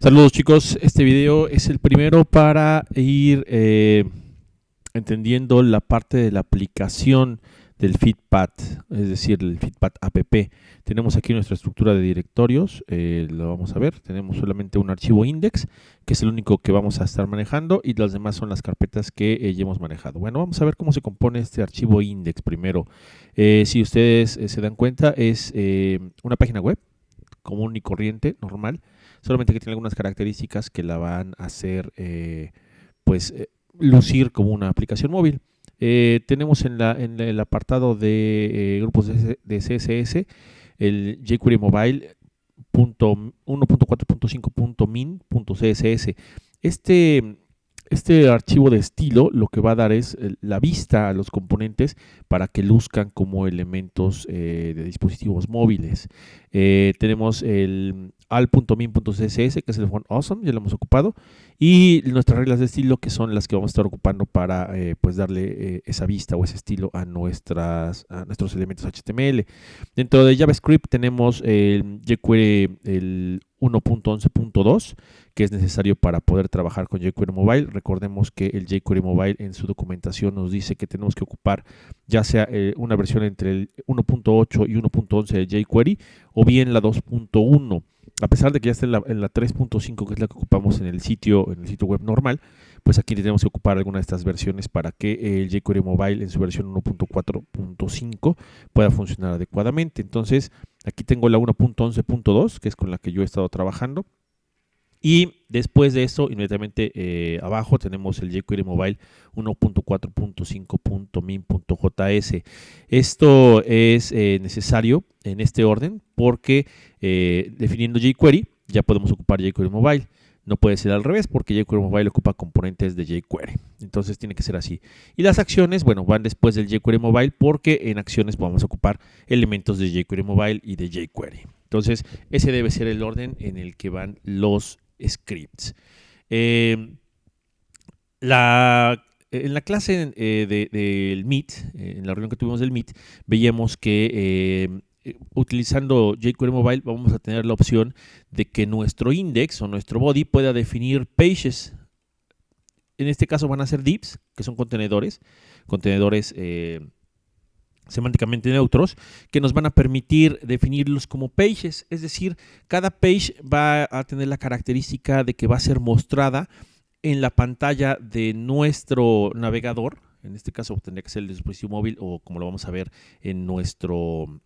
Saludos chicos, este video es el primero para ir entendiendo la parte de la aplicación del Feedpad, es decir, el Feedpad app. Tenemos aquí nuestra estructura de directorios, lo vamos a ver, tenemos solamente un archivo index, que es el único que vamos a estar manejando, y las demás son las carpetas que ya hemos manejado. Bueno, vamos a ver cómo se compone este archivo index primero. Si ustedes se dan cuenta, es una página web común y corriente, normal, solamente que tiene algunas características que la van a hacer lucir como una aplicación móvil. Tenemos en el apartado de grupos de CSS el jQuery Mobile 1.4.5.min.css. Este archivo de estilo lo que va a dar es la vista a los componentes para que luzcan como elementos de dispositivos móviles. Tenemos el al.min.css, que es el font awesome, ya lo hemos ocupado, y nuestras reglas de estilo, que son las que vamos a estar ocupando para darle esa vista o ese estilo a nuestros elementos HTML. Dentro de JavaScript tenemos el jQuery, el 1.11.2, que es necesario para poder trabajar con jQuery Mobile. Recordemos que el jQuery Mobile en su documentación nos dice que tenemos que ocupar ya sea una versión entre el 1.8 y 1.11 de jQuery o bien la 2.1. A pesar de que ya está en la 3.5, que es la que ocupamos en el sitio web normal, pues aquí tenemos que ocupar alguna de estas versiones para que el jQuery Mobile en su versión 1.4.5 pueda funcionar adecuadamente. Entonces, aquí tengo la 1.11.2, que es con la que yo he estado trabajando. Y después de eso, inmediatamente abajo tenemos el jQuery Mobile 1.4.5.min.js. Esto es necesario en este orden porque definiendo jQuery ya podemos ocupar jQuery Mobile. No puede ser al revés porque jQuery Mobile ocupa componentes de jQuery. Entonces tiene que ser así. Y las acciones, bueno, van después del jQuery Mobile porque en acciones podemos ocupar elementos de jQuery Mobile y de jQuery. Entonces ese debe ser el orden en el que van los scripts. En la clase del Meet, en la reunión que tuvimos del Meet, veíamos que utilizando jQuery Mobile vamos a tener la opción de que nuestro index o nuestro body pueda definir pages. En este caso van a ser divs, que son contenedores semánticamente neutros, que nos van a permitir definirlos como pages, es decir, cada page va a tener la característica de que va a ser mostrada en la pantalla de nuestro navegador. En este caso tendría que ser el dispositivo móvil o como lo vamos a ver en nuestro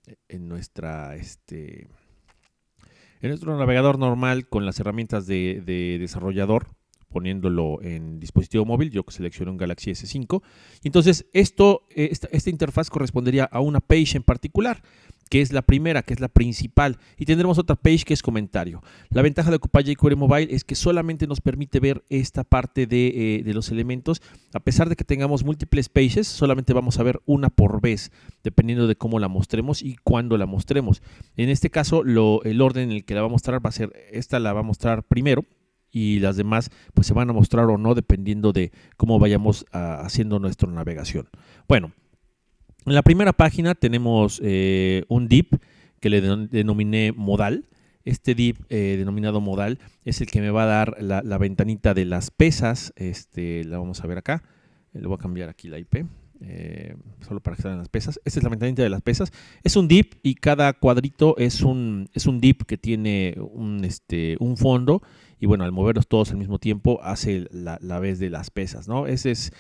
navegador normal con las herramientas de desarrollador, poniéndolo en dispositivo móvil. Yo selecciono un Galaxy S5. Entonces, esta interfaz correspondería a una page en particular, que es la primera, que es la principal, y tendremos otra page que es comentario. La ventaja de ocupar jQuery Mobile es que solamente nos permite ver esta parte de los elementos. A pesar de que tengamos múltiples pages, solamente vamos a ver una por vez, dependiendo de cómo la mostremos y cuándo la mostremos. En este caso, el orden en el que la va a mostrar va a ser, esta la va a mostrar primero, y las demás pues se van a mostrar o no dependiendo de cómo vayamos haciendo nuestra navegación. Bueno, en la primera página tenemos un div que le denominé modal. Este div denominado modal es el que me va a dar la ventanita de las pesas. La vamos a ver acá. Le voy a cambiar aquí la IP. Solo para que salgan las pesas. Esta es la ventanita de las pesas. Es un div y cada cuadrito es un div que tiene un fondo. Y bueno, al moverlos todos al mismo tiempo hace la vez de las pesas, ¿no? Es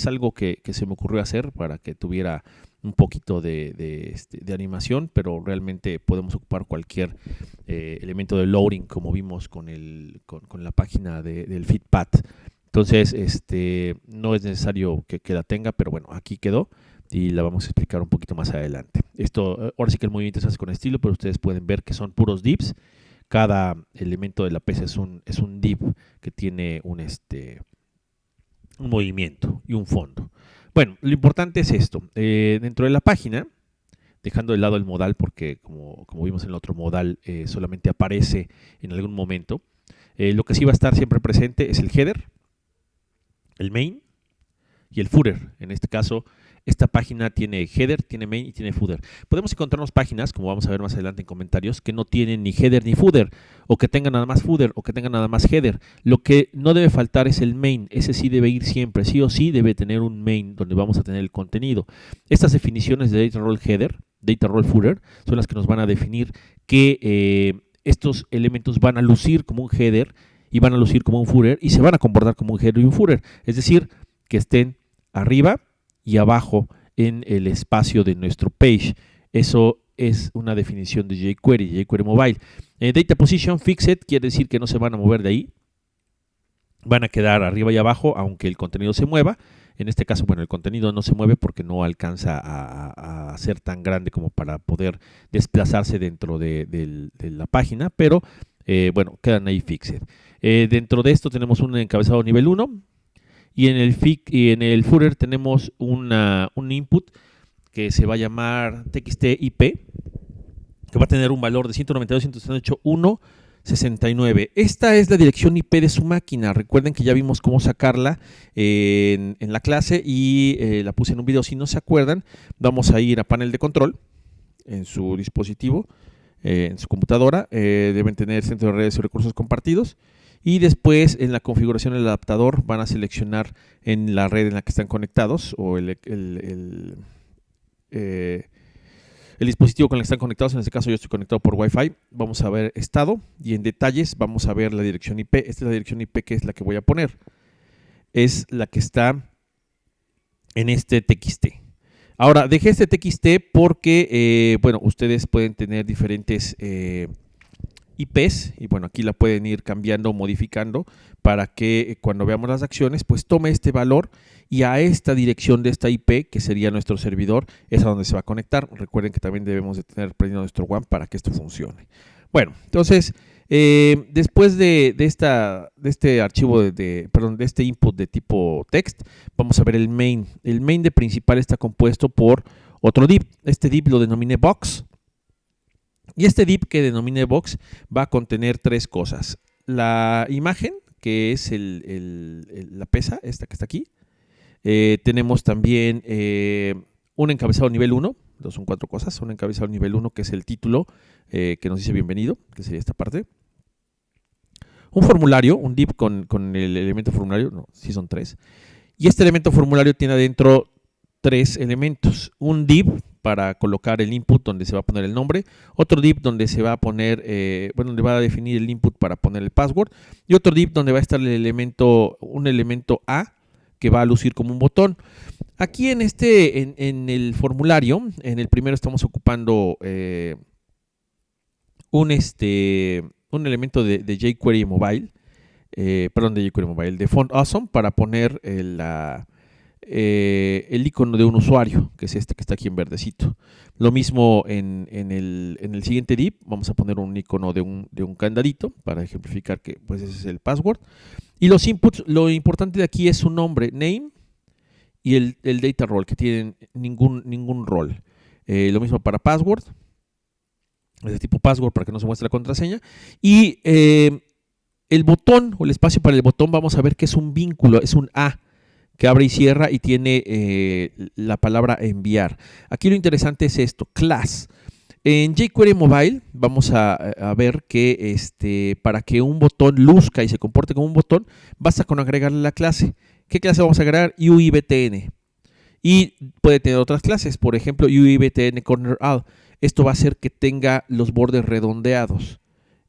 algo que se me ocurrió hacer para que tuviera un poquito de animación, pero realmente podemos ocupar cualquier elemento de loading, como vimos con la página del Feedpad. Entonces, no es necesario que la tenga, pero bueno, aquí quedó y la vamos a explicar un poquito más adelante. Ahora sí que el movimiento se hace con estilo, pero ustedes pueden ver que son puros divs. Cada elemento de la pesa es un div que tiene un movimiento y un fondo. Bueno, lo importante es esto. Dentro de la página, dejando de lado el modal, porque como vimos en el otro modal, solamente aparece en algún momento. Lo que sí va a estar siempre presente es el header, el main y el footer. En este caso, esta página tiene header, tiene main y tiene footer. Podemos encontrarnos páginas, como vamos a ver más adelante en comentarios, que no tienen ni header ni footer, o que tengan nada más footer, o que tengan nada más header. Lo que no debe faltar es el main, ese sí debe ir siempre, sí o sí debe tener un main donde vamos a tener el contenido. Estas definiciones de data role header, data role footer, son las que nos van a definir que estos elementos van a lucir como un header y van a lucir como un footer y se van a comportar como un header y un footer, es decir, que estén arriba y abajo en el espacio de nuestro page. Eso es una definición de jQuery Mobile. Data Position Fixed quiere decir que no se van a mover de ahí, van a quedar arriba y abajo aunque el contenido se mueva. En este caso, bueno, el contenido no se mueve porque no alcanza a ser tan grande como para poder desplazarse dentro de la página, pero bueno, quedan ahí fixed. Dentro de esto tenemos un encabezado nivel 1 y en el footer tenemos un input que se va a llamar txt IP, que va a tener un valor de 192.168.169. Esta es la dirección IP de su máquina. Recuerden que ya vimos cómo sacarla en la clase y la puse en un video. Si no se acuerdan, vamos a ir a panel de control en su dispositivo, en su computadora. Deben tener centro de redes y recursos compartidos. Y después en la configuración del adaptador van a seleccionar en la red en la que están conectados o el dispositivo con el que están conectados. En este caso yo estoy conectado por Wi-Fi. Vamos a ver estado y en detalles vamos a ver la dirección IP. Esta es la dirección IP que es la que voy a poner. Es la que está en este TXT. Ahora, dejé este TXT porque, bueno, ustedes pueden tener diferentes IPs y bueno, aquí la pueden ir cambiando o modificando para que cuando veamos las acciones pues tome este valor y a esta dirección de esta IP, que sería nuestro servidor, es a donde se va a conectar. Recuerden que también debemos de tener prendido nuestro WAN para que esto funcione. Bueno, entonces después de este archivo de este input de tipo text, vamos a ver el main. El main de principal está compuesto por otro div. Este div lo denominé box. Y este div que denominé box va a contener tres cosas. La imagen, que es la pesa, esta que está aquí. Tenemos también un encabezado nivel 1, son cuatro cosas. Un encabezado nivel 1 que es el título que nos dice bienvenido, que sería esta parte. Un formulario, un div con el elemento formulario, no, sí son tres. Y este elemento formulario tiene adentro tres elementos. Un div para colocar el input donde se va a poner el nombre, otro div donde se va a poner, donde va a definir el input para poner el password, y otro div donde va a estar un elemento A que va a lucir como un botón. Aquí en el formulario, en el primero estamos ocupando un elemento de jQuery Mobile, de jQuery Mobile, de Font Awesome, para poner el icono de un usuario, que es este que está aquí en verdecito. Lo mismo en el siguiente div, vamos a poner un icono de un candadito para ejemplificar que pues ese es el password. Y los inputs, lo importante de aquí es su nombre, name, y el data role, que tienen ningún rol. Lo mismo para password, es de tipo password para que no se muestre la contraseña. Y el botón o el espacio para el botón, vamos a ver que es un vínculo, es un A, que abre y cierra y tiene la palabra enviar. Aquí lo interesante es esto, class. En jQuery Mobile vamos a ver que para que un botón luzca y se comporte como un botón, basta con agregarle la clase. ¿Qué clase vamos a agregar? UIBTN. Y puede tener otras clases, por ejemplo, UIBTN Corner All. Esto va a hacer que tenga los bordes redondeados.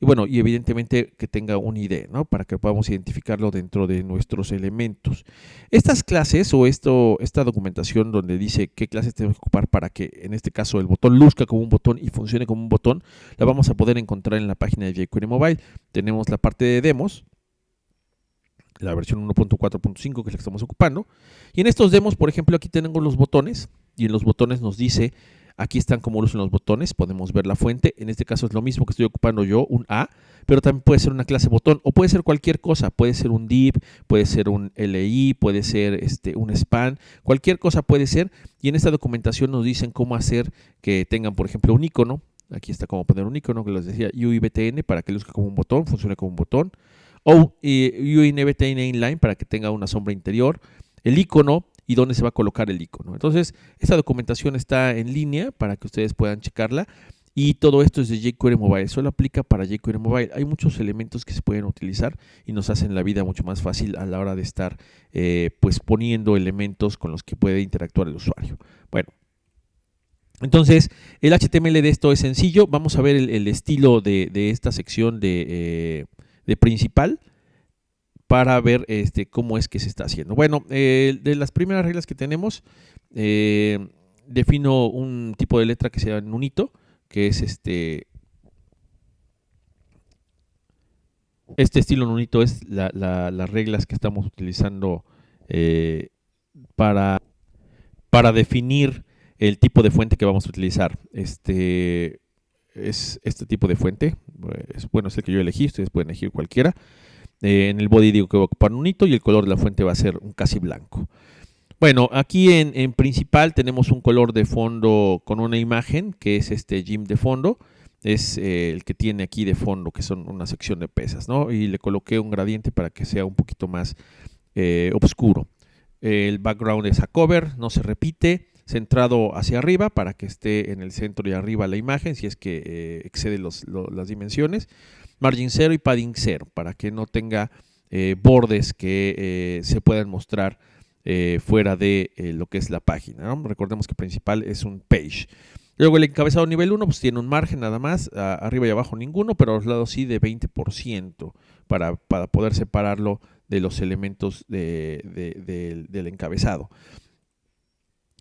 Y bueno, y evidentemente que tenga un ID, ¿no? Para que podamos identificarlo dentro de nuestros elementos. Estas clases o esta documentación donde dice qué clases tenemos que ocupar para que en este caso el botón luzca como un botón y funcione como un botón, la vamos a poder encontrar en la página de jQuery Mobile. Tenemos la parte de demos, la versión 1.4.5 que es la que estamos ocupando. Y en estos demos, por ejemplo, aquí tenemos los botones y en los botones nos dice... Aquí están como lucen los botones, podemos ver la fuente. En este caso es lo mismo que estoy ocupando yo, un A, pero también puede ser una clase botón o puede ser cualquier cosa. Puede ser un div, puede ser un LI, puede ser un span, cualquier cosa puede ser. Y en esta documentación nos dicen cómo hacer que tengan, por ejemplo, un icono. Aquí está cómo poner un icono que les decía UIBTN para que luzca como un botón, funcione como un botón. O UIBTN inline para que tenga una sombra interior. El icono y dónde se va a colocar el icono. Entonces, esta documentación está en línea para que ustedes puedan checarla. Y todo esto es de jQuery Mobile, solo aplica para jQuery Mobile. Hay muchos elementos que se pueden utilizar y nos hacen la vida mucho más fácil a la hora de estar pues poniendo elementos con los que puede interactuar el usuario. Bueno, entonces el HTML de esto es sencillo. Vamos a ver el estilo de esta sección de principal para ver cómo es que se está haciendo. Bueno, de las primeras reglas que tenemos, defino un tipo de letra que sea nunito, que es este estilo nunito es las reglas que estamos utilizando para definir el tipo de fuente que vamos a utilizar. Es este tipo de fuente, es el que yo elegí, ustedes pueden elegir cualquiera. En el body digo que va a ocupar nunito y el color de la fuente va a ser un casi blanco. Bueno, aquí en principal tenemos un color de fondo con una imagen, que es este GIMP de fondo. Es el que tiene aquí de fondo, que son una sección de pesas, ¿no? Y le coloqué un gradiente para que sea un poquito más oscuro. El background es a cover, no se repite, centrado hacia arriba para que esté en el centro y arriba la imagen, si es que excede las dimensiones. Margin 0 y padding 0, para que no tenga bordes que se puedan mostrar fuera de lo que es la página, ¿no? Recordemos que principal es un page. Luego el encabezado nivel 1 pues tiene un margen nada más, arriba y abajo ninguno, pero a los lados sí de 20% para poder separarlo de los elementos del encabezado.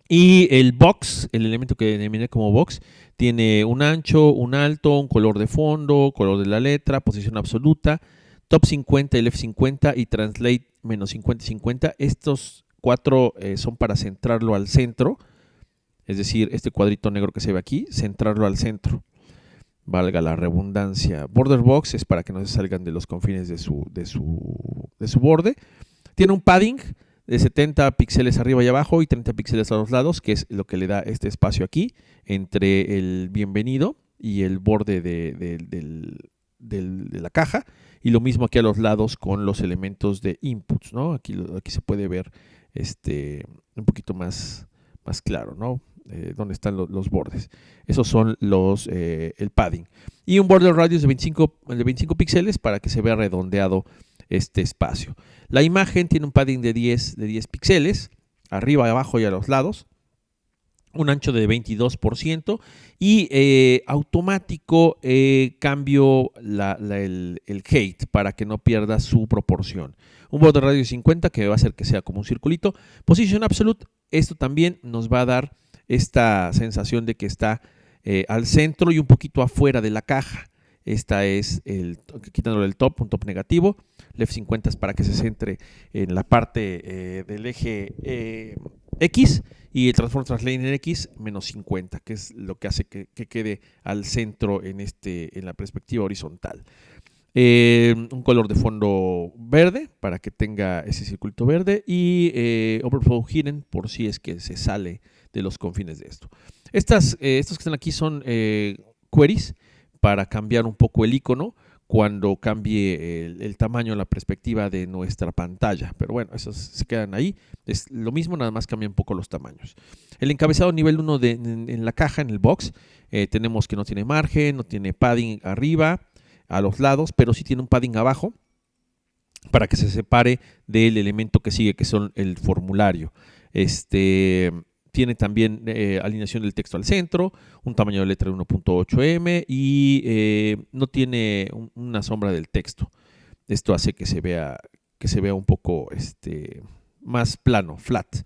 Y el box, el elemento que denominé como box, tiene un ancho, un alto, un color de fondo, color de la letra, posición absoluta, top 50 y left 50 y translate menos 50 y 50. Estos 4 son para centrarlo al centro, es decir, este cuadrito negro que se ve aquí, centrarlo al centro, valga la redundancia. Border box es para que no se salgan de los confines de su borde. Tiene un padding de 70 píxeles arriba y abajo y 30 píxeles a los lados, que es lo que le da este espacio aquí entre el bienvenido y el borde de la caja, y lo mismo aquí a los lados con los elementos de inputs, ¿no? Aquí se puede ver un poquito más claro, ¿no? Donde están los bordes. Esos son el padding. Y un border radius de 25 píxeles para que se vea redondeado este espacio. La imagen tiene un padding de 10 píxeles, arriba, abajo y a los lados. Un ancho de 22% y automático cambio el height para que no pierda su proporción. Un border radius de 50 que va a hacer que sea como un circulito. Position absolute, esto también nos va a dar esta sensación de que está al centro y un poquito afuera de la caja. Esta es quitándole el top, un top negativo. Left 50 es para que se centre en la parte del eje X, y el Transform Translate en X menos 50, que es lo que hace que quede al centro en la perspectiva horizontal. Un color de fondo verde para que tenga ese circulito verde, y Overflow Hidden por si es que se sale de los confines de esto. Estos que están aquí son queries para cambiar un poco el icono cuando cambie el tamaño, la perspectiva de nuestra pantalla. Pero bueno, esos se quedan ahí. Es lo mismo, nada más cambia un poco los tamaños. El encabezado nivel 1 en la caja, en el box, tenemos que no tiene margen, no tiene padding arriba, a los lados, pero sí tiene un padding abajo para que se separe del elemento que sigue, que son el formulario. Tiene también alineación del texto al centro, un tamaño de letra de 1.8 y no tiene una sombra del texto. Esto hace que se vea un poco más plano, flat.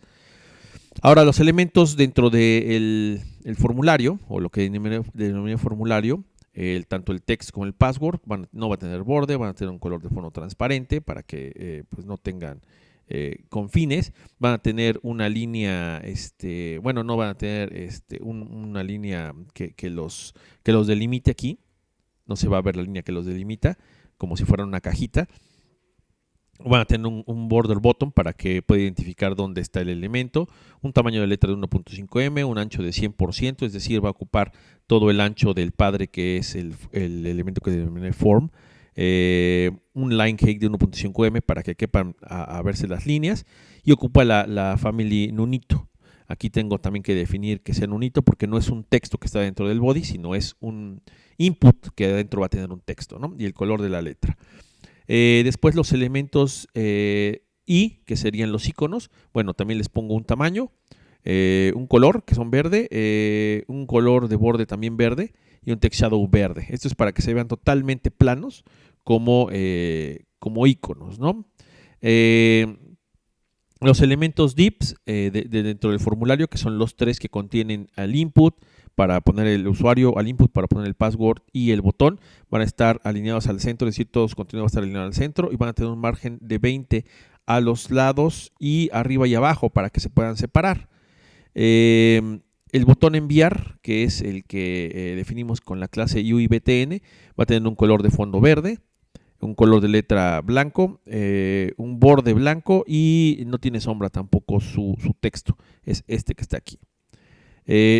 Ahora, los elementos dentro del formulario, o lo que denominé formulario, tanto el text como el password no va a tener borde, van a tener un color de fondo transparente para que pues no tengan confines. Van a tener una línea, no van a tener una línea que los delimite aquí. No se va a ver la línea que los delimita, como si fuera una cajita. Van a tener un border bottom para que pueda identificar dónde está el elemento, un tamaño de letra de 1.5 un ancho de 100%, es decir, va a ocupar todo el ancho del padre, que es el elemento que denominé form. un line height de 1.5 m para que quepan a verse las líneas, y ocupa la family Nunito. Aquí tengo también que definir que sea Nunito porque no es un texto que está dentro del body, sino es un input que adentro va a tener un texto, ¿no? Y el color de la letra. Después los elementos I, que serían los iconos, bueno, también les pongo un tamaño, un color, que son verde, un color de borde también verde y un text shadow verde. Esto es para que se vean totalmente planos como iconos, ¿no? Los elementos divs dentro del formulario, que son los 3 que contienen al input para poner el usuario, al input para poner el password y el botón, van a estar alineados al centro, es decir, todos los contenidos van a estar alineados al centro y van a tener un margen de 20 a los lados y arriba y abajo para que se puedan separar. El botón enviar, que es el que definimos con la clase UIBTN, va a tener un color de fondo verde, un color de letra blanco, un borde blanco y no tiene sombra tampoco su texto, es este que está aquí.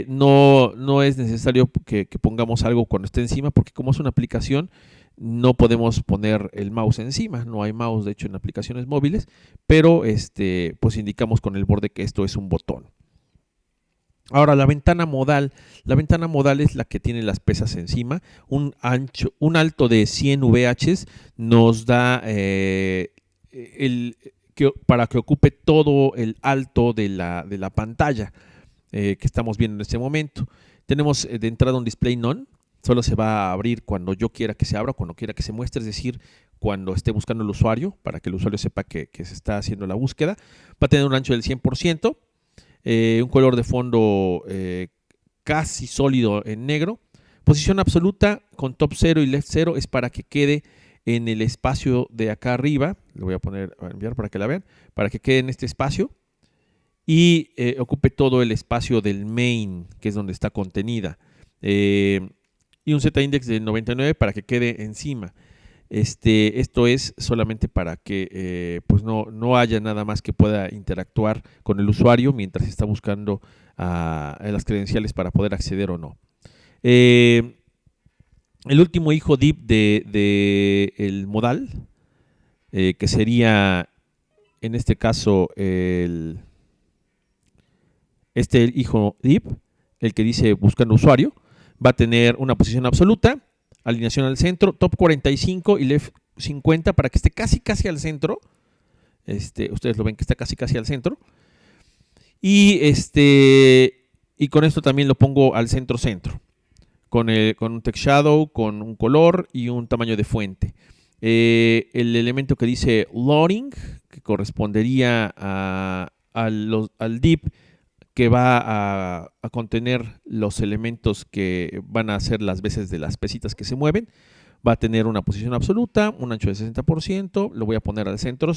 No es necesario que pongamos algo cuando esté encima, porque como es una aplicación no podemos poner el mouse encima, no hay mouse de hecho en aplicaciones móviles, pero pues indicamos con el borde que esto es un botón. Ahora, la ventana modal es la que tiene las pesas encima. Un alto de 100 VH nos da para que ocupe todo el alto de la pantalla que estamos viendo en este momento. Tenemos de entrada un display none, solo se va a abrir cuando yo quiera que se abra, cuando quiera que se muestre, es decir, cuando esté buscando el usuario, para que el usuario sepa que se está haciendo la búsqueda. Va a tener un ancho del 100%. Un color de fondo casi sólido en negro. Posición absoluta con top 0 y left 0 es para que quede en el espacio de acá arriba. Lo voy a poner a enviar para que la vean. Para que quede en este espacio y ocupe todo el espacio del main, que es donde está contenida. Y un z-index de 99 para que quede encima. Esto es solamente para que pues no haya nada más que pueda interactuar con el usuario mientras está buscando las credenciales para poder acceder o no. El último hijo div de el modal, que sería en este caso este hijo div, el que dice buscando usuario, va a tener una posición absoluta, alineación al centro, top 45 y left 50 para que esté casi al centro. Ustedes lo ven que está casi al centro. Y con esto también lo pongo al centro. Con un text shadow, con un color y un tamaño de fuente. El elemento que dice loading, que correspondería al div, que va a contener los elementos que van a ser las veces de las pesitas que se mueven. Va a tener una posición absoluta, un ancho de 60%, lo voy a poner al centro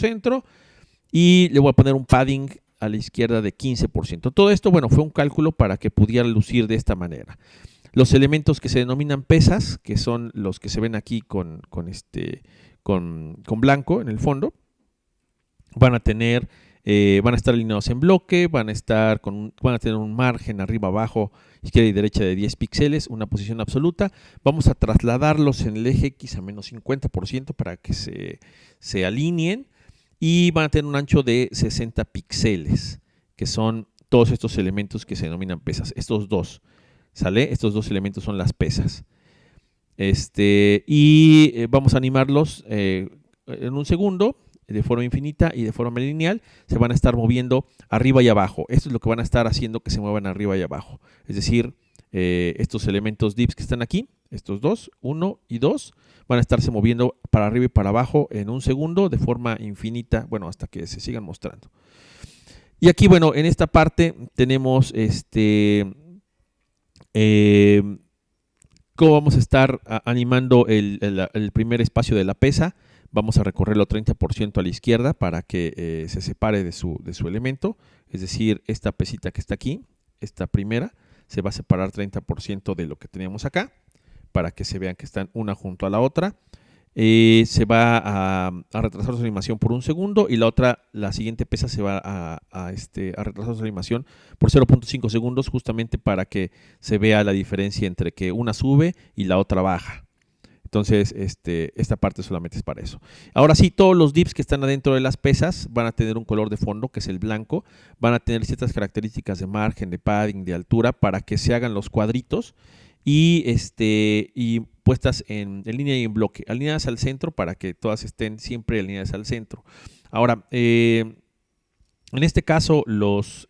y le voy a poner un padding a la izquierda de 15%. Todo esto, bueno, fue un cálculo para que pudiera lucir de esta manera. Los elementos que se denominan pesas, que son los que se ven aquí con blanco en el fondo, van a estar alineados en bloque, van a tener un margen arriba, abajo, izquierda y derecha de 10 píxeles, una posición absoluta. Vamos a trasladarlos en el eje X a menos 50% para que se alineen y van a tener un ancho de 60 píxeles, que son todos estos elementos que se denominan pesas. Estos dos, ¿sale? Estos dos elementos son las pesas. Vamos a animarlos en un segundo, de forma infinita y de forma lineal. Se van a estar moviendo arriba y abajo. Esto es lo que van a estar haciendo que se muevan arriba y abajo. Es decir, estos elementos divs que están aquí, estos dos, 1 y 2, van a estarse moviendo para arriba y para abajo en un segundo de forma infinita, bueno, hasta que se sigan mostrando. Y aquí, bueno, en esta parte tenemos cómo vamos a estar animando el primer espacio de la pesa. Vamos a recorrerlo 30% a la izquierda para que se separe de su elemento. Es decir, esta pesita que está aquí, esta primera, se va a separar 30% de lo que teníamos acá para que se vean que están una junto a la otra. Se va a retrasar su animación por un segundo y la siguiente pesa se va a retrasar su animación por 0.5 segundos justamente para que se vea la diferencia entre que una sube y la otra baja. Entonces, esta parte solamente es para eso. Ahora sí, todos los divs que están adentro de las pesas van a tener un color de fondo, que es el blanco. Van a tener ciertas características de margen, de padding, de altura, para que se hagan los cuadritos y puestas en línea y en bloque. Alineadas al centro para que todas estén siempre alineadas al centro. Ahora, en este caso, los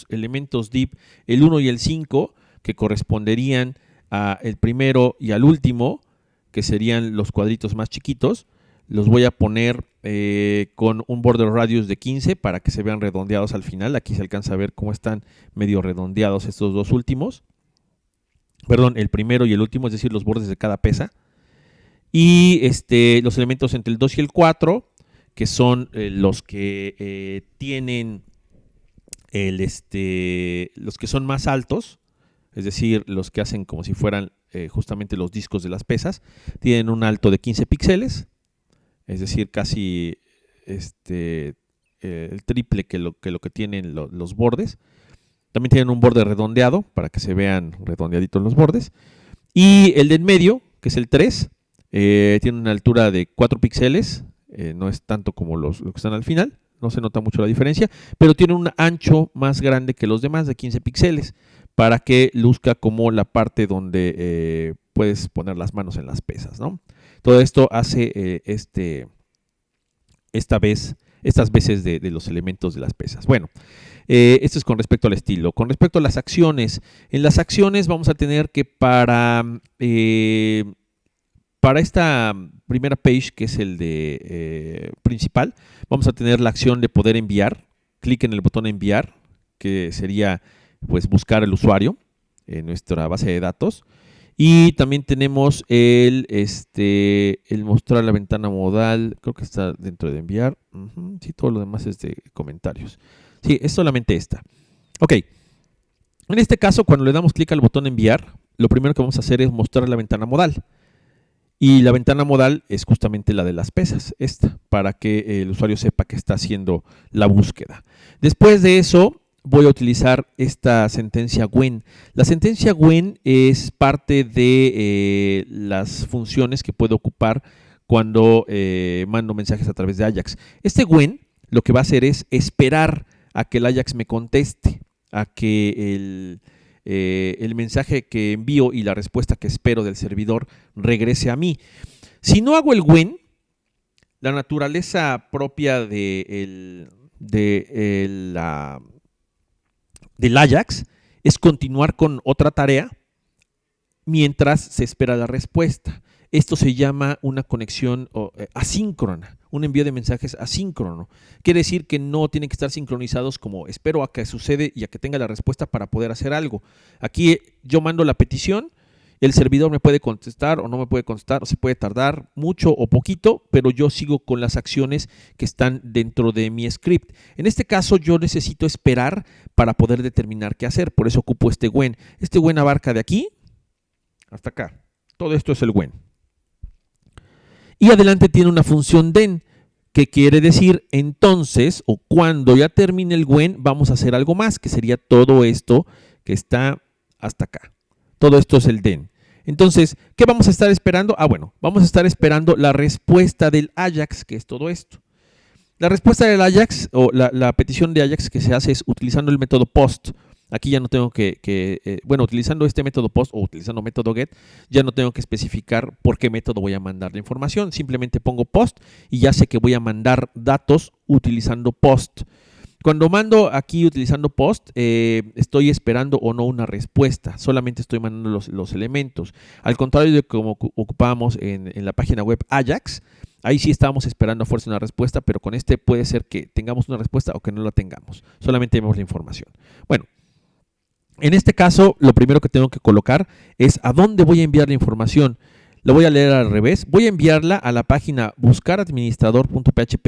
elementos div, el 1 y el 5, que corresponderían al primero y al último, que serían los cuadritos más chiquitos, los voy a poner con un border radius de 15 para que se vean redondeados al final. Aquí se alcanza a ver cómo están medio redondeados estos dos últimos. Perdón, el primero y el último, es decir, los bordes de cada pesa. Y los elementos entre el 2 y el 4, que son los que tienen los que son más altos, es decir, los que hacen como si fueran justamente los discos de las pesas, tienen un alto de 15 píxeles, es decir, casi el triple que lo que tienen los bordes. También tienen un borde redondeado para que se vean redondeaditos los bordes. Y el de en medio, que es el 3, tiene una altura de 4 píxeles, no es tanto como los que están al final, no se nota mucho la diferencia, pero tiene un ancho más grande que los demás de 15 píxeles para que luzca como la parte donde puedes poner las manos en las pesas, ¿no? Todo esto hace estas veces de los elementos de las pesas. Bueno, esto es con respecto al estilo. Con respecto a las acciones, en las acciones vamos a tener que para esta primera page, que es el de principal, vamos a tener la acción de poder enviar. Clic en el botón enviar, que sería pues buscar el usuario en nuestra base de datos. Y también tenemos el mostrar la ventana modal, creo que está dentro de enviar. Sí, todo lo demás es de comentarios. Sí, es solamente esta. Ok, en este caso, cuando le damos clic al botón enviar, lo primero que vamos a hacer es mostrar la ventana modal. Y la ventana modal es justamente la de las pesas, esta, para que el usuario sepa que está haciendo la búsqueda. Después de eso, voy a utilizar esta sentencia when. La sentencia when es parte de las funciones que puedo ocupar cuando mando mensajes a través de Ajax. Este when lo que va a hacer es esperar a que el Ajax me conteste, a que el mensaje que envío y la respuesta que espero del servidor regrese a mí. Si no hago el when, la naturaleza propia del Ajax es continuar con otra tarea mientras se espera la respuesta. Esto se llama una conexión asíncrona, un envío de mensajes asíncrono. Quiere decir que no tienen que estar sincronizados como espero a que sucede y a que tenga la respuesta para poder hacer algo. Aquí yo mando la petición, el servidor me puede contestar o no me puede contestar, o se puede tardar mucho o poquito, pero yo sigo con las acciones que están dentro de mi script. En este caso yo necesito esperar para poder determinar qué hacer, por eso ocupo este when. Este when abarca de aquí hasta acá. Todo esto es el when. Y adelante tiene una función then, que quiere decir entonces, o cuando ya termine el when, vamos a hacer algo más, que sería todo esto que está hasta acá. Todo esto es el then. Entonces, ¿qué vamos a estar esperando? Bueno, vamos a estar esperando la respuesta del Ajax, que es todo esto. La respuesta del Ajax, o la petición de Ajax que se hace es utilizando el método post. Aquí ya no tengo utilizando este método post o utilizando método get, ya no tengo que especificar por qué método voy a mandar la información. Simplemente pongo post y ya sé que voy a mandar datos utilizando post. Cuando mando aquí utilizando post, estoy esperando o no una respuesta, solamente estoy mandando los elementos. Al contrario de como ocupábamos en la página web Ajax, ahí sí estábamos esperando a fuerza una respuesta, pero con este puede ser que tengamos una respuesta o que no la tengamos. Solamente vemos la información. Bueno, en este caso, lo primero que tengo que colocar es a dónde voy a enviar la información. Lo voy a leer al revés. Voy a enviarla a la página buscaradministrador.php,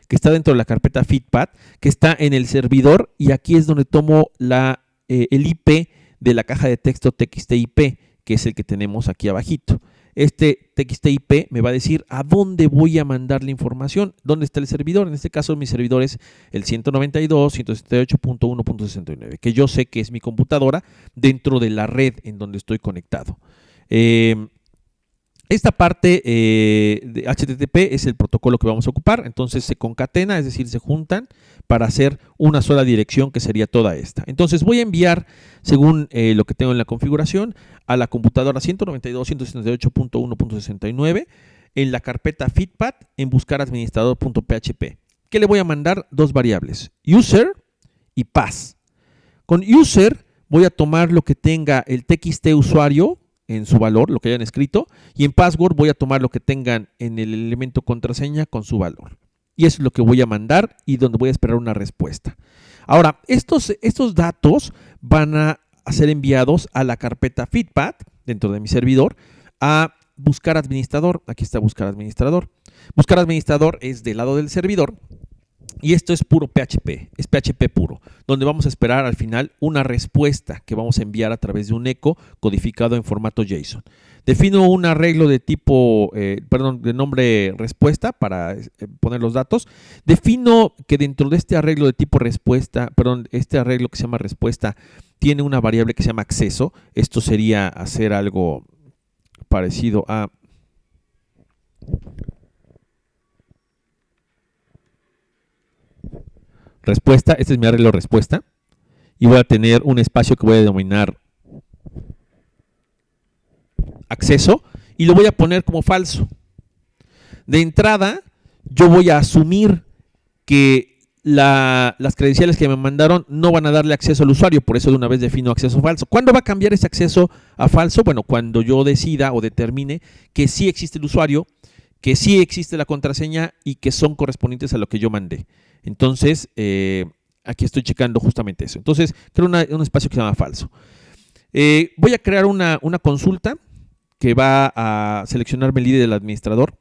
que está dentro de la carpeta feedpad, que está en el servidor, y aquí es donde tomo el IP de la caja de texto TXT-IP, que es el que tenemos aquí abajito. Este TXT-IP me va a decir a dónde voy a mandar la información, dónde está el servidor. En este caso mi servidor es el 192.168.1.69, que yo sé que es mi computadora dentro de la red en donde estoy conectado. Esta parte de HTTP es el protocolo que vamos a ocupar, entonces se concatena, es decir, se juntan para hacer una sola dirección que sería toda esta. Entonces voy a enviar, según lo que tengo en la configuración, a la computadora 192.168.1.69 en la carpeta feedpad en buscar administrador.php, que le voy a mandar dos variables, user y pass. Con user voy a tomar lo que tenga el txt usuario en su valor, lo que hayan escrito, y en password voy a tomar lo que tengan en el elemento contraseña con su valor. Y eso es lo que voy a mandar y donde voy a esperar una respuesta. Ahora, estos datos van a ser enviados a la carpeta feedpad dentro de mi servidor a buscar administrador. Aquí está buscar administrador. Buscar administrador es del lado del servidor. Y esto es puro PHP, es PHP puro, donde vamos a esperar al final una respuesta que vamos a enviar a través de un eco codificado en formato JSON. Defino un arreglo de tipo, de nombre respuesta para poner los datos. Defino que dentro de este arreglo de tipo respuesta, este arreglo que se llama respuesta tiene una variable que se llama acceso. Esto sería hacer algo parecido a respuesta, este es mi arreglo respuesta, y voy a tener un espacio que voy a denominar acceso y lo voy a poner como falso. De entrada, yo voy a asumir que las credenciales que me mandaron no van a darle acceso al usuario, por eso de una vez defino acceso falso. ¿Cuándo va a cambiar ese acceso a falso? Bueno, cuando yo decida o determine que sí existe el usuario, que sí existe la contraseña y que son correspondientes a lo que yo mandé. Entonces, aquí estoy checando justamente eso. Entonces, creo un espacio que se llama falso. Voy a crear una consulta que va a seleccionarme el ID del administrador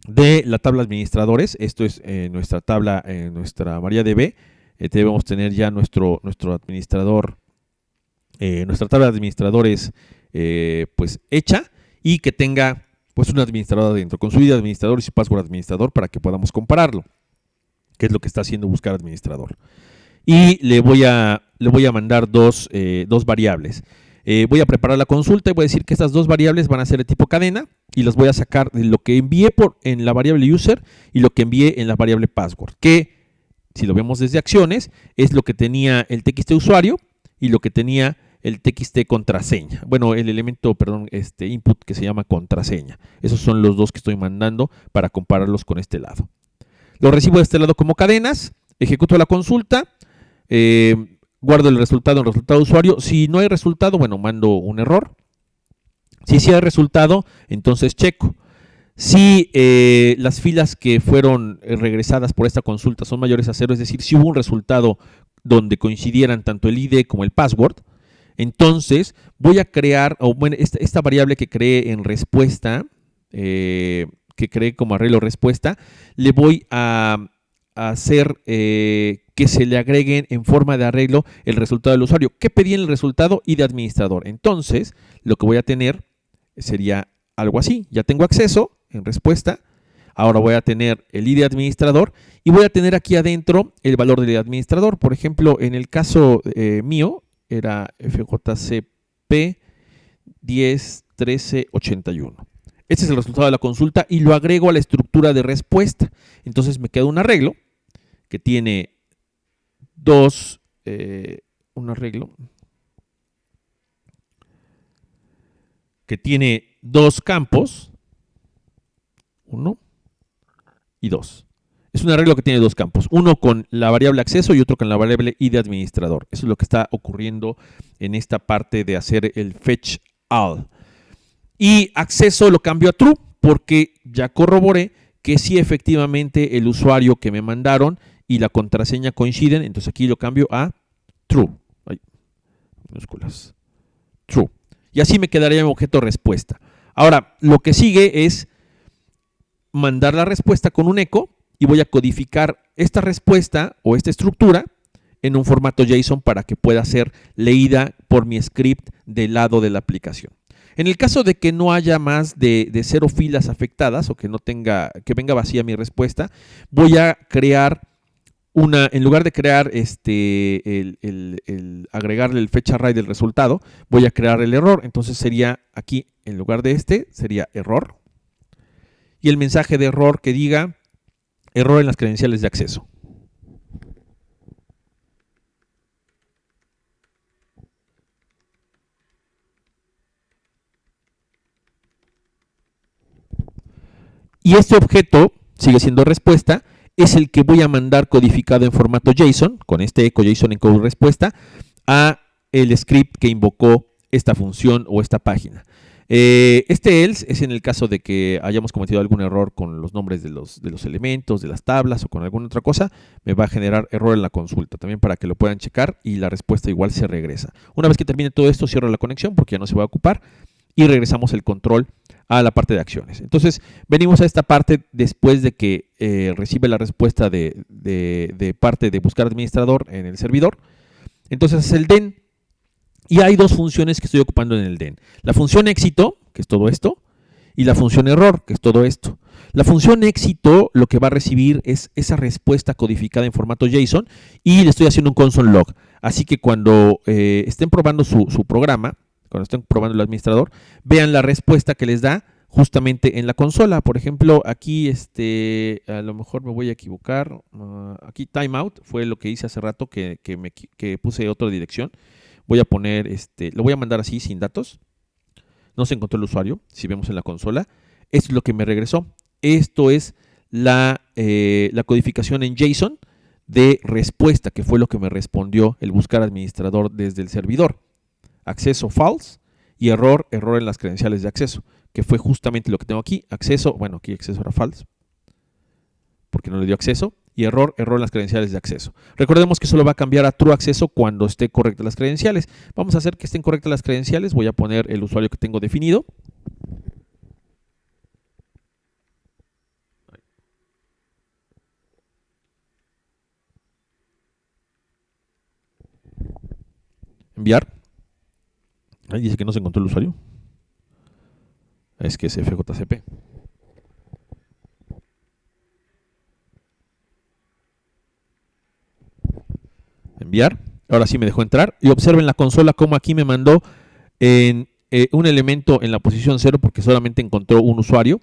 de la tabla administradores. Esto es nuestra tabla, nuestra MariaDB. Debemos tener ya nuestro administrador, nuestra tabla de administradores pues hecha y que tenga pues un administrador adentro, con su ID administrador y su password administrador para que podamos compararlo, que es lo que está haciendo buscar administrador. Y le voy a mandar dos variables. Voy a preparar la consulta y voy a decir que estas dos variables van a ser de tipo cadena y las voy a sacar de lo que envié en la variable user y lo que envié en la variable password, que si lo vemos desde acciones es lo que tenía el txt usuario y lo que tenía el txt contraseña. Bueno, el elemento, input que se llama contraseña. Esos son los dos que estoy mandando para compararlos con este lado. Lo recibo de este lado como cadenas, ejecuto la consulta, guardo el resultado en resultado usuario. Si no hay resultado, bueno, mando un error. Si sí hay resultado, entonces checo. Si las filas que fueron regresadas por esta consulta son mayores a 0, es decir, si hubo un resultado donde coincidieran tanto el ID como el password, entonces voy a crear, esta variable que creé en respuesta, que creé como arreglo respuesta, le voy a hacer que se le agreguen en forma de arreglo el resultado del usuario. ¿Qué pedí en el resultado? ID administrador. Entonces, lo que voy a tener sería algo así. Ya tengo acceso en respuesta. Ahora voy a tener el ID administrador y voy a tener aquí adentro el valor del ID administrador. Por ejemplo, en el caso mío, era FJCP 101381. Este es el resultado de la consulta y lo agrego a la estructura de respuesta. Entonces me queda un arreglo que tiene dos campos, 1 y 2. Es un arreglo que tiene dos campos, uno con la variable acceso y otro con la variable ID administrador. Eso es lo que está ocurriendo en esta parte de hacer el fetch all. Y acceso lo cambio a true porque ya corroboré que sí efectivamente el usuario que me mandaron y la contraseña coinciden. Entonces aquí lo cambio a true. Minúsculas. True. Y así me quedaría mi objeto respuesta. Ahora, lo que sigue es mandar la respuesta con un eco y voy a codificar esta respuesta o esta estructura en un formato JSON para que pueda ser leída por mi script del lado de la aplicación. En el caso de que no haya más de 0 filas afectadas o que venga vacía mi respuesta, voy a crear en lugar de crear agregarle el fecha array del resultado, voy a crear el error. Entonces sería aquí, en lugar de sería error. Y el mensaje de error que diga error en las credenciales de acceso. Y este objeto sigue siendo respuesta, es el que voy a mandar codificado en formato JSON, con este echo JSON encode respuesta, a el script que invocó esta función o esta página. Este else es en el caso de que hayamos cometido algún error con los nombres de los elementos, de las tablas o con alguna otra cosa, me va a generar error en la consulta, también para que lo puedan checar y la respuesta igual se regresa. Una vez que termine todo esto, cierro la conexión porque ya no se va a ocupar y regresamos el control a la parte de acciones. Entonces, venimos a esta parte después de que recibe la respuesta de parte de buscar administrador en el servidor. Entonces es el den. Y hay dos funciones que estoy ocupando en el den. La función éxito, que es todo esto, y la función error, que es todo esto. La función éxito lo que va a recibir es esa respuesta codificada en formato JSON y le estoy haciendo un console log. Así que cuando estén probando su programa, cuando estén probando el administrador, vean la respuesta que les da justamente en la consola. Por ejemplo, aquí a lo mejor me voy a equivocar. Aquí timeout fue lo que hice hace rato que puse otra dirección. Voy a poner, lo voy a mandar así sin datos. No se encontró el usuario, si vemos en la consola. Esto es lo que me regresó. Esto es la codificación en JSON de respuesta, que fue lo que me respondió el buscar administrador desde el servidor. Acceso false y error en las credenciales de acceso, que fue justamente lo que tengo aquí. Acceso, bueno, aquí acceso era false, porque no le dio acceso. Y error en las credenciales de acceso. Recordemos que solo va a cambiar a true acceso cuando esté correctas las credenciales. Vamos a hacer que estén correctas las credenciales. Voy a poner el usuario que tengo definido. Enviar. Ahí dice que no se encontró el usuario. Es que es FJCP. Enviar. Ahora sí me dejó entrar. Y observen la consola como aquí me mandó un elemento en la posición 0 porque solamente encontró un usuario.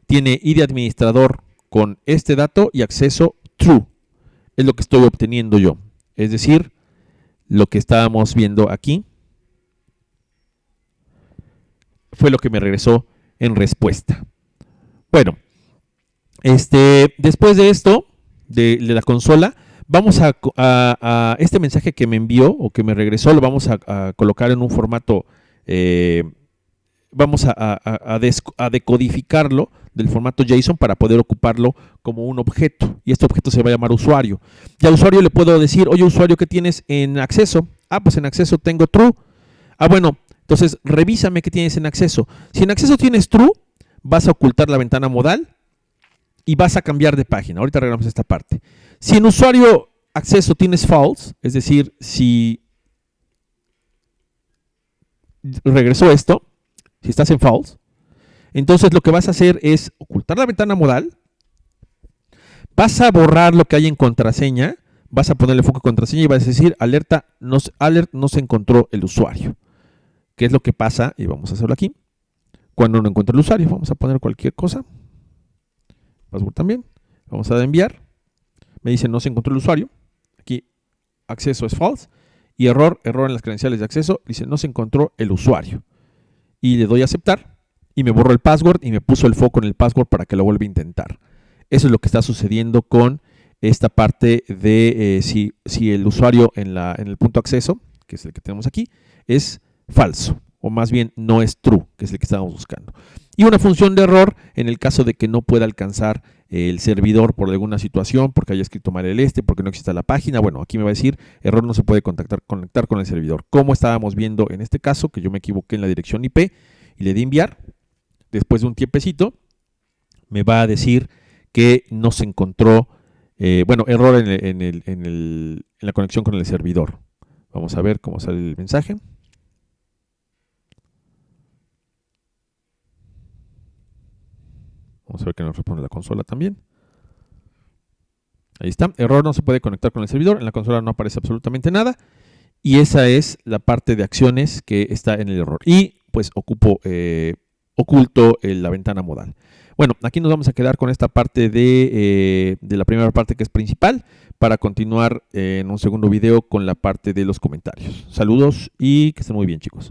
Tiene ID administrador con este dato y acceso true. Es lo que estoy obteniendo yo. Es decir, lo que estábamos viendo aquí fue lo que me regresó en respuesta. Bueno, después de esto, de la consola, vamos a este mensaje que me envió o que me regresó, lo vamos a colocar en un formato, vamos a decodificarlo del formato JSON para poder ocuparlo como un objeto. Y este objeto se va a llamar usuario. Y al usuario le puedo decir, oye usuario, ¿qué tienes en acceso? Ah, pues en acceso tengo true. Ah, bueno, entonces revísame qué tienes en acceso. Si en acceso tienes true, vas a ocultar la ventana modal y vas a cambiar de página. Ahorita arreglamos esta parte. Si en usuario acceso tienes false, es decir, si regresó esto, si estás en false, entonces lo que vas a hacer es ocultar la ventana modal, vas a borrar lo que hay en contraseña, vas a ponerle foco a contraseña y vas a decir alerta, alert no se encontró el usuario. ¿Qué es lo que pasa? Y vamos a hacerlo aquí. Cuando no encuentra el usuario, vamos a poner cualquier cosa. Password también. Vamos a dar enviar. Me dice no se encontró el usuario. Aquí acceso es false. Y error en las credenciales de acceso. Dice no se encontró el usuario. Y le doy a aceptar. Y me borró el password y me puso el foco en el password para que lo vuelva a intentar. Eso es lo que está sucediendo con esta parte de si el usuario en el punto acceso, que es el que tenemos aquí, es falso. O más bien no es true, que es el que estábamos buscando. Y una función de error en el caso de que no pueda alcanzar el servidor por alguna situación, porque haya escrito mal porque no exista la página. Bueno, aquí me va a decir, error no se puede conectar con el servidor. Como estábamos viendo en este caso, que yo me equivoqué en la dirección IP y le di enviar. Después de un tiempecito, me va a decir que no se encontró, error en la conexión con el servidor. Vamos a ver cómo sale el mensaje. Vamos a ver que nos responde la consola también. Ahí está. Error, no se puede conectar con el servidor. En la consola no aparece absolutamente nada. Y esa es la parte de acciones que está en el error. Y pues oculto la ventana modal. Bueno, aquí nos vamos a quedar con esta parte de la primera parte que es principal, para continuar en un segundo video con la parte de los comentarios. Saludos y que estén muy bien, chicos.